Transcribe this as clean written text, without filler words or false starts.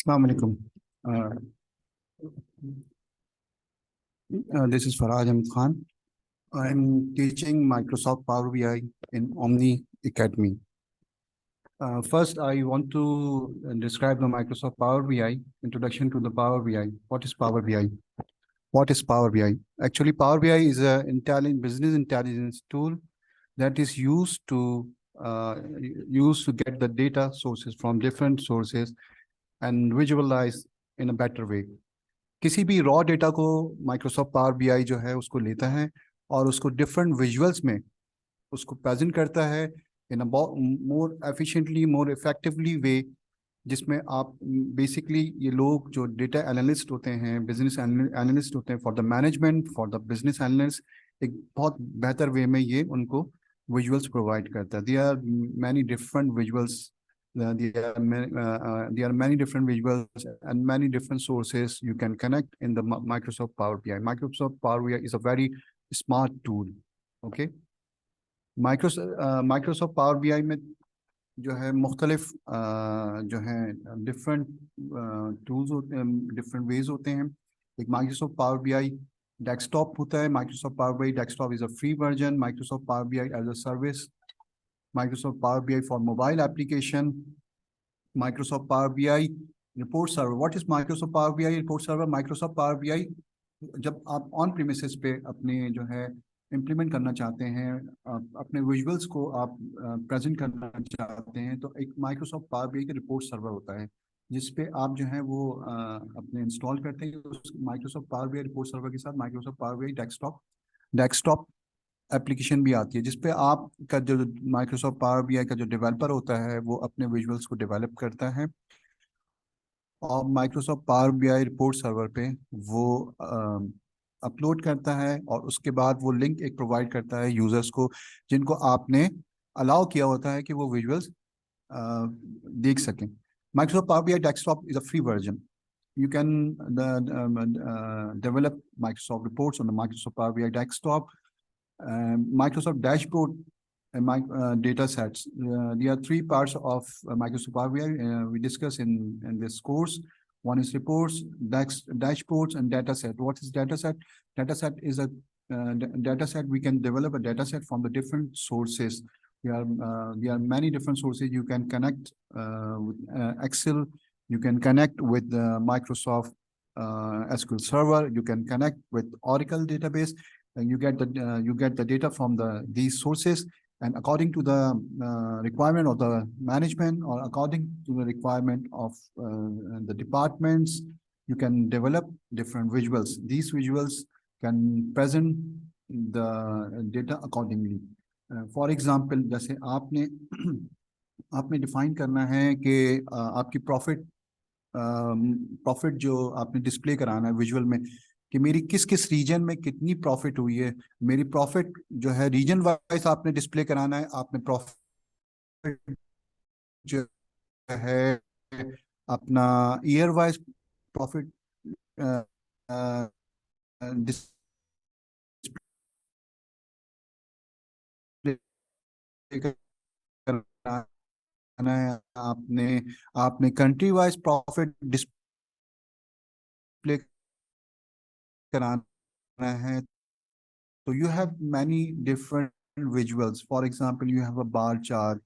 Assalamu alaikum. This is Faraj Ahmed Khan. I'm teaching Microsoft Power BI in Omni Academy. First, I want to describe the Microsoft Power BI, introduction to the Power BI. What is Power BI? What is Power BI? Actually, Power BI is a business intelligence tool that is used to get the data sources from different sources and visualize in a better way. किसी भी raw data को Microsoft Power BI जो है उसको लेता है और उसको डिफरेंट विजुअल्स में उसको प्रेजेंट करता है इन अ मोर एफिशिएंटली मोर इफेक्टिवली वे, जिसमें आप बेसिकली ये लोग जो डेटा एनालिस्ट होते हैं, बिजनेस एनालिस्ट होते हैं, for the management, for the business analyst, एक बहुत बेहतर वे में ये उनको विजुअल्स प्रोवाइड करता है. There are many different visuals. There are many different visuals and many different sources you can connect in the Microsoft Power BI. Microsoft Power BI is a very smart tool. Okay. Microsoft Power BI में जो है मुख्तलिफ जो है different tools होते हैं, different ways होते हैं. एक माइक्रोसॉफ्ट पावर बीआई डेस्कटॉप होता है. Microsoft Power BI desktop is a free version. Microsoft Power BI as a service, Microsoft Power BI for mobile application, Microsoft Power BI report server. What is Microsoft Power BI report server? Microsoft Power BI जब आप on premises पे अपने जो है implement करना चाहते हैं, अपने विजुअल्स को आप प्रेजेंट करना चाहते हैं, तो एक माइक्रोसॉफ्ट पावर बीआई का रिपोर्ट सर्वर होता है जिसपे आप जो है वो अपने इंस्टॉल करते हैं. उस Microsoft Power BI report server के साथ Microsoft Power BI desktop application भी आती है, जिसपे आपका जो माइक्रोसॉफ्ट पावर बीआई का जो डेवलपर होता है वो अपने विजुअल्स को डेवलप करता है और Microsoft Power BI report server पे वो अपलोड करता है और उसके बाद वो लिंक एक प्रोवाइड करता है यूजर्स को, जिनको आपने अलाउ किया होता है कि वो विजुअल्स देख सकें. Microsoft Power BI desktop is a free version. You can develop Microsoft reports on the Microsoft Power BI desktop. Microsoft dashboard and data sets. There are three parts of Microsoft Power BI we discuss in this course. One is reports, dashboards, and data set. What is data set? Data set is a data set. We can develop a data set from the different sources. There are many different sources. You can connect with Excel. You can connect with the Microsoft SQL Server. You can connect with Oracle database. And you get the data from these sources, and according to the requirement of the management or according to the requirement of the departments, you can develop different visuals. These visuals can present the data accordingly. For example, जैसे आपने define करना है कि आपकी profit जो आपने display कराना है विजुअल में कि मेरी किस किस रीजन में कितनी प्रॉफिट हुई है. मेरी प्रॉफिट जो है रीजन वाइज आपने डिस्प्ले कराना है. आपने प्रॉफिट जो है अपना ईयर वाइज प्रॉफिट डिस्प्ले कराना है. आपने कंट्री वाइज प्रॉफिट डिस्प्ले कराना है. So you have many different visuals. For example, you have a bar chart.